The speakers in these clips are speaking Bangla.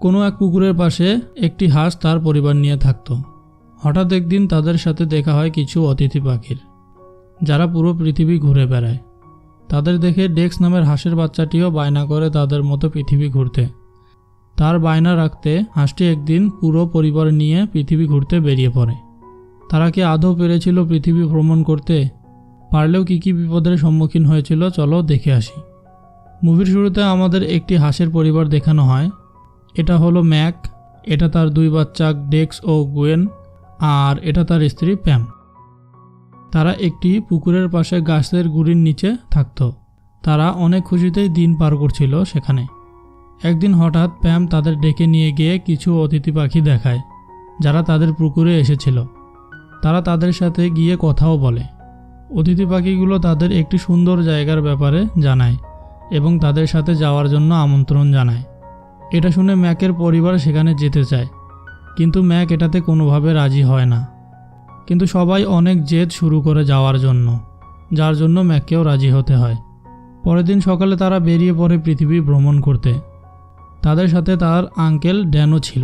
কোনো এক পুকুরের পাশে একটি হাঁস তার পরিবার নিয়ে থাকত। হঠাৎ একদিন তাদের সাথে দেখা হয় কিছু অতিথি পাখির, যারা পুরো পৃথিবী ঘুরে বেড়ায়। তাদের দেখে ডেক্স নামের হাঁসের বাচ্চাটিও বায়না করে তাদের মতো পৃথিবী ঘুরতে। তার বায়না রাখতে হাঁসটি একদিন পুরো পরিবার নিয়ে পৃথিবী ঘুরতে বেরিয়ে পড়ে। তারা কি আদৌ পেরেছিল পৃথিবী ভ্রমণ করতে? পারলেও কি বিপদের সম্মুখীন হয়েছিল, চলো দেখে আসি। মুভির শুরুতে আমাদের একটি হাঁসের পরিবার দেখানো হয়। এটা হলো ম্যাক, এটা তার 2 বাচ্চা ডেক্স ও গুয়েন, আর এটা তার স্ত্রী প্যাম। তারা একটি পুকুরের পাশে গাছের গুড়ির নিচে থাকত। তারা অনেক খুশিতেই দিন পার করছিল সেখানে। একদিন হঠাৎ প্যাম তাদের ডেকে নিয়ে গিয়ে কিছু অতিথি পাখি দেখায়, যারা তাদের পুকুরে এসেছিল। তারা তাদের সাথে গিয়ে কথাও বলে। অতিথি পাখিগুলো তাদের একটি সুন্দর জায়গার ব্যাপারে জানায় এবং তাদের সাথে যাওয়ার জন্য আমন্ত্রণ জানায়। এটা শুনে ম্যাকের পরিবার সেখানে যেতে চায়, কিন্তু ম্যাক এটাতে কোনোভাবে রাজি হয় না। কিন্তু সবাই অনেক জেদ শুরু করে যাওয়ার জন্য, যার জন্য ম্যাককেও রাজি হতে হয়। পরের দিন সকালে তারা বেরিয়ে পড়ে পৃথিবী ভ্রমণ করতে। তাদের সাথে তার আঙ্কেল ড্যানও ছিল।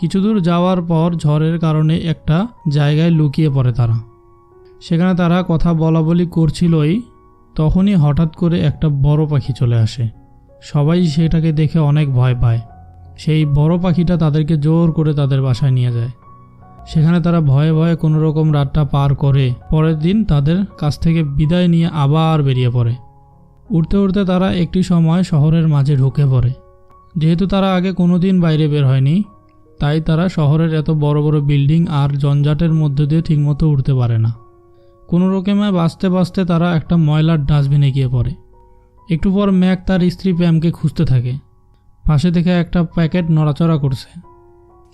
কিছু দূর যাওয়ার পর ঝড়ের কারণে একটা জায়গায় লুকিয়ে পড়ে তারা। সেখানে তারা কথা বলাবলি করছিলই, তখনই হঠাৎ করে একটা বড় পাখি চলে আসে। সবাই সেটাকে দেখে অনেক ভয় পায়। সেই বড় পাখিটা তাদেরকে জোর করে তাদের বাসায় নিয়ে যায়। সেখানে তারা ভয়ে ভয়ে কোনো রকম রাতটা পার করে পরের দিন তাদের কাছ থেকে বিদায় নিয়ে আবার বেরিয়ে পড়ে। উঠতে উঠতে তারা একটি সময় শহরের মাঝে ঢুকে পড়ে। যেহেতু তারা আগে কোনো দিন বাইরে বের হয়নি, তাই তারা শহরের এত বড় বড় বিল্ডিং আর জঞ্জাটের মধ্যে দিয়ে ঠিকমতো উঠতে পারে না। কোনো রকমে বাঁচতে বাঁচতে তারা একটা ময়লার ডাস্টবিনে গিয়ে পড়ে। একটু পর ম্যাক তার স্ত্রী প্যামকে খুঁজতে থাকে। পাশে থেকে একটা প্যাকেট নড়াচড়া করছে।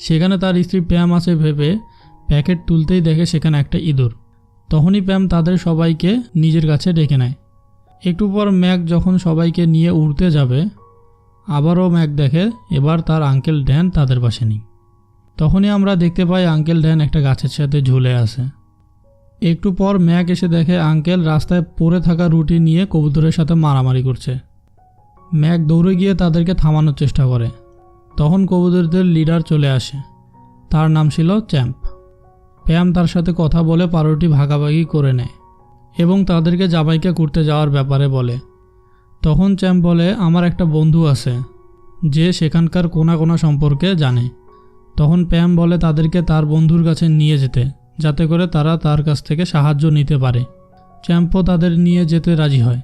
সেখানে তার স্ত্রী প্যাম আছে ভেবে প্যাকেট তুলতেই দেখে সেখানে একটা ইঁদুর। তখনই প্যাম তাদের সবাইকে নিজের কাছে ডেকে নেয়। একটু পর ম্যাক যখন সবাইকে নিয়ে উড়তে যাবে, আবারও ম্যাক দেখে এবার তার আঙ্কেল ড্যান তাদের পাশে নেই। তখনই আমরা দেখতে পাই আঙ্কেল ড্যান একটা গাছের সাথে ঝুলে আছে। একটু পর ম্যাক এসে দেখে আঙ্কেল রাস্তায় পড়ে থাকা রুটি নিয়ে কবুতরের সাথে মারামারি করছে। ম্যাক দৌড়ে গিয়ে তাদেরকে থামানোর চেষ্টা করে। তখন কবুতরদের লিডার চলে আসে, তার নাম ছিল চ্যাম্প। প্যাম তার সাথে কথা বলে পাউরুটি ভাগাভাগি করে নেয় এবং তাদেরকে জামাইকা ঘুরতে যাওয়ার ব্যাপারে বলে। তখন চ্যাম্প বলে, আমার একটা বন্ধু আছে যে সেখানকার কোনা কোনা সম্পর্কে জানে। তখন প্যাম বলে তাদেরকে তার বন্ধুর কাছে নিয়ে যেতে, যাতে করে তারা তার কাছ থেকে সাহায্য নিতে পারে। চ্যাম্পও তাদের নিয়ে যেতে রাজি হয়।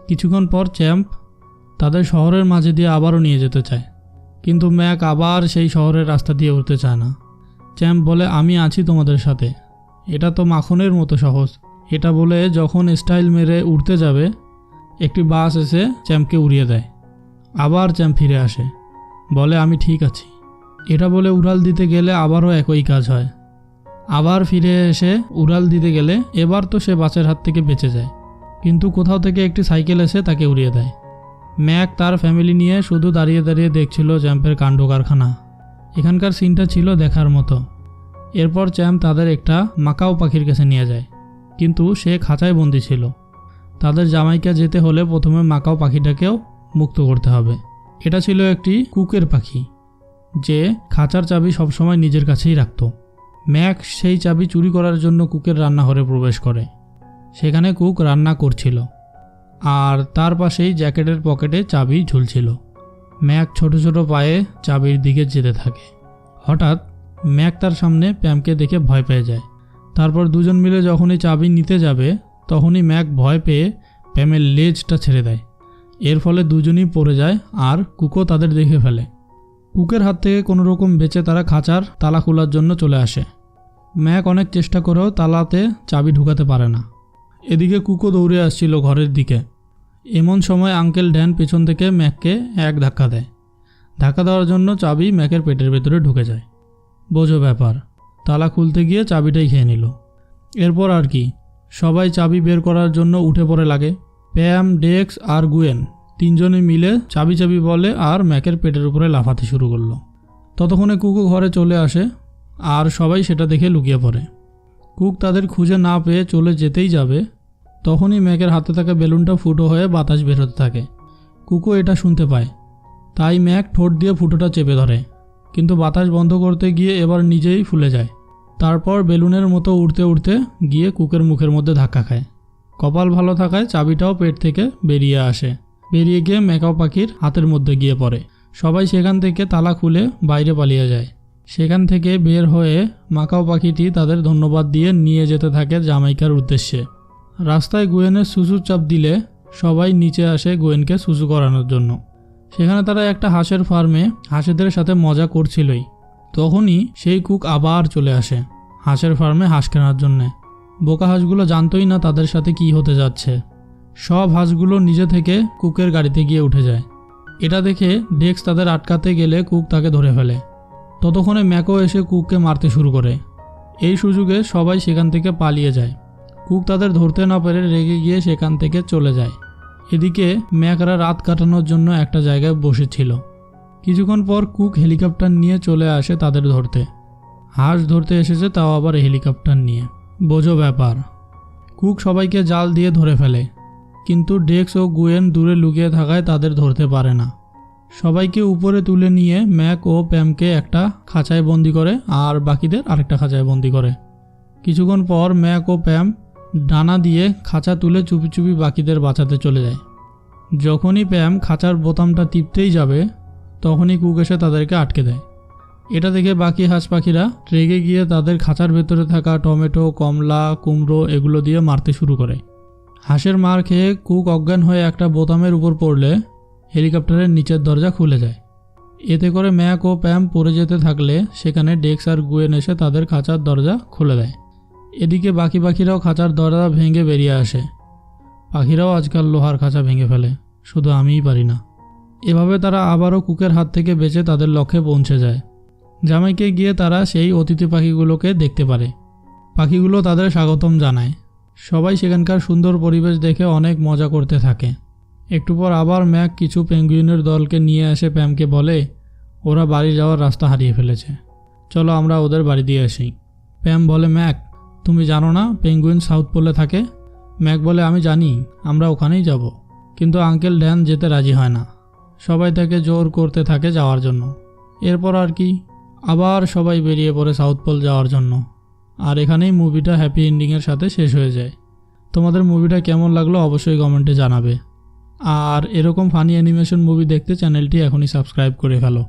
কিছুক্ষণ পর চ্যাম্প তাদের শহরের মাঝে দিয়ে আবারও নিয়ে যেতে চায়, কিন্তু ম্যাক আবার সেই শহরের রাস্তা দিয়ে উঠতে চায় না। চ্যাম্প বলে, আমি আছি তোমাদের সাথে, এটা তো মাখনের মতো সহজ। এটা বলে যখন স্টাইল মেরে উঠতে যাবে, একটি বাস এসে চ্যাম্পকে উড়িয়ে দেয়। আবার চ্যাম্প ফিরে আসে, বলে আমি ঠিক আছি। এটা বলে উড়াল দিতে গেলে আবারও একই কাজ হয়। আবার ফিরে এসে উড়াল দিতে গেলে এবার তো সে বাসের হাত থেকে বেঁচে যায়, কিন্তু কোথাও থেকে একটি সাইকেল এসে তাকে উড়িয়ে দেয়। ম্যাক তার ফ্যামিলি নিয়ে শুধু দাঁড়িয়ে দাঁড়িয়ে দেখছিল চ্যাম্পের কাণ্ড কারখানা। এখানকার সিনটা ছিল দেখার মতো। এরপর চ্যাম্প তাদের একটা মাকাও পাখির কাছে নিয়ে যায়, কিন্তু সে খাঁচায় বন্দি ছিল। তাদের জামাইকা যেতে হলে প্রথমে মাকাও পাখিটাকেও মুক্ত করতে হবে। এটা ছিল একটি কুকের পাখি, যে খাঁচার চাবি সবসময় নিজের কাছেই রাখত। ম্যাক সেই চাবি চুরি করার জন্য কুকের রান্নাঘরে প্রবেশ করে। সেখানে কুক রান্না করছিল, আর তার পাশেই জ্যাকেটের পকেটে চাবি ঝুলছিল। ম্যাক ছোট ছোট পায়ে চাবির দিকে যেতে থাকে। হঠাৎ ম্যাক তার সামনে প্যামকে দেখে ভয় পেয়ে যায়। তারপর দুজন মিলে যখনই চাবি নিতে যাবে, তখনই ম্যাক ভয় পেয়ে প্যামের লেজটা ছেড়ে দেয়। এর ফলে দুজনই পড়ে যায় আর কুকও তাদের দেখে ফেলে। কুকের হাত থেকে কোনো রকম বেঁচে তারা খাঁচার তালা খোলার জন্য চলে আসে। ম্যাক অনেক চেষ্টা করেও তালাতে চাবি ঢুকাতে পারে না। এদিকে কুকও দৌড়ে আসছিল ঘরের দিকে। এমন সময় আঙ্কেল ড্যান পেছন থেকে ম্যাককে এক ধাক্কা দেয়। ধাক্কা দেওয়ার জন্য চাবি ম্যাকের পেটের ভেতরে ঢুকে যায়। বোঝো ব্যাপার, তালা খুলতে গিয়ে চাবিটাই খেয়ে নিল। এরপর আর কি, সবাই চাবি বের করার জন্য উঠে পড়ে লাগে। প্যাম, ডেক্স আর গুয়েন তিনজনে মিলে চাবি চাবি বলে আর ম্যাকের পেটের উপরে লাফাতে শুরু করলো। ততক্ষণে কুকও ঘরে চলে আসে আর সবাই সেটা দেখে লুকিয়ে পড়ে। কুক তাদের খুঁজে না পেয়ে চলে যেতেই যাবে, তখনই ম্যাকের হাতে থাকা বেলুনটা ফুটো হয়ে বাতাস বেরোতে থাকে। কুকও এটা শুনতে পায়। তাই ম্যাক ঠোঁট দিয়ে ফুটোটা চেপে ধরে, কিন্তু বাতাস বন্ধ করতে গিয়ে এবার নিজেই ফুলে যায়। তারপর বেলুনের মতো উড়তে উড়তে গিয়ে কুকের মুখের মধ্যে ধাক্কা খায়। কপাল ভালো থাকায় চাবিটাও পেট থেকে বেরিয়ে আসে, বেরিয়ে গিয়ে ম্যাকাও পাখির হাতের মধ্যে গিয়ে পড়ে। সবাই সেখান থেকে তালা খুলে বাইরে পালিয়ে যায়। সেখান থেকে বের হয়ে মাকাও পাখিটি তাদের ধন্যবাদ দিয়ে নিয়ে যেতে থাকে জামাইকার উদ্দেশ্যে। রাস্তায় গুয়েনের সুসুর চাপ দিলে সবাই নিচে আসে গুয়েনকে সুসু করানোর জন্য। সেখানে তারা একটা হাঁসের ফার্মে হাঁসেদের সাথে মজা করছিলই, তখনই সেই কুক আবার চলে আসে হাঁসের ফার্মে হাঁস কেনার জন্যে। বোকা হাঁসগুলো জানতোই না তাদের সাথে কি হতে যাচ্ছে। সব হাঁসগুলো নিজে থেকে কুকের গাড়িতে গিয়ে উঠে যায়। এটা দেখে ডেক্স তাদের আটকাতে গেলে কুক তাকে ধরে ফেলে। ততক্ষণে ম্যাকও এসে কুককে মারতে শুরু করে। এই সুযোগে সবাই সেখান থেকে পালিয়ে যায়। কুক তাদের ধরতে না পেরে রেগে গিয়ে সেখান থেকে চলে যায়। এদিকে ম্যাকরা রাত কাটানোর জন্য একটা জায়গায় বসেছিল। কিছুক্ষণ পর কুক হেলিকপ্টার নিয়ে চলে আসে তাদের ধরতে। হাঁস ধরতে এসেছে, তাও আবার হেলিকপ্টার নিয়ে। বোঝো ব্যাপার। কুক সবাইকে জাল দিয়ে ধরে ফেলে, কিন্তু ডেক্স ও গুয়েন দূরে লুকিয়ে থাকায় তাদের ধরতে পারে না। সবাইকে উপরে তুলে নিয়ে ম্যাক ও প্যামকে একটা খাঁচায় বন্দি করে আর বাকিদের আরেকটা খাঁচায় বন্দি করে। কিছুক্ষণ পর ম্যাক ও প্যাম ডানা দিয়ে খাঁচা তুলে চুপি চুপি বাকিদের বাঁচাতে চলে যায়। যখনই প্যাম খাঁচার বোতামটা টিপতেই যাবে, তখনই কুক এসে তাদেরকে আটকে দেয়। এটা দেখে বাকি হাঁস পাখিরা রেগে গিয়ে তাদের খাঁচার ভেতরে থাকা টমেটো, কমলা, কুমড়ো এগুলো দিয়ে মারতে শুরু করে। হাঁসের মার খেয়ে কুক অজ্ঞান হয়ে একটা বোতামের উপর পড়লে হেলিকপ্টারের নিচের দরজা খুলে যায়। এতে করে ম্যাক ও প্যাম পড়ে যেতে থাকলে সেখানে ডেক্স আর গুয়েন এসে তাদের খাঁচার দরজা খুলে দেয়। এদিকে বাকি পাখিরাও খাঁচার দরজা ভেঙে বেরিয়ে আসে। পাখিরাও আজকাল লোহার খাঁচা ভেঙে ফেলে, শুধু আমিই পারি না। এভাবে তারা আবারও কুকের হাত থেকে বেঁচে তাদের লক্ষ্যে পৌঁছে যায়। জামাইকে গিয়ে তারা সেই অতিথি পাখিগুলোকে দেখতে পারে। পাখিগুলো তাদের স্বাগতম জানায়। সবাই সেখানকার সুন্দর পরিবেশ দেখে অনেক মজা করতে থাকে। একটু পর আবার ম্যাক কিছু পেঙ্গুইনের দলকে নিয়ে এসে প্যামকে বলে ওরা বাড়ি যাওয়ার রাস্তা হারিয়ে ফেলেছে, চলো আমরা ওদের বাড়ি দিয়ে আসি। প্যাম বলে, ম্যাক তুমি জানো না পেঙ্গুইন সাউথ পোলে থাকে? ম্যাক বলে, আমি জানি, আমরা ওখানেই যাব। কিন্তু আঙ্কেল ড্যান যেতে রাজি হয় না। সবাই তাকে জোর করতে থাকে যাওয়ার জন্য। এরপর আর কি, আবার সবাই বেরিয়ে পড়ে সাউথ পোল যাওয়ার জন্য। আর এখানেই মুভিটা হ্যাপি এন্ডিংয়ের সাথে শেষ হয়ে যায়। তোমাদের মুভিটা কেমন লাগলো অবশ্যই কমেন্টে জানাবে। আর এরকম ফানি অ্যানিমেশন মুভি দেখতে চ্যানেলটি এখনই সাবস্ক্রাইব করে ফেলো।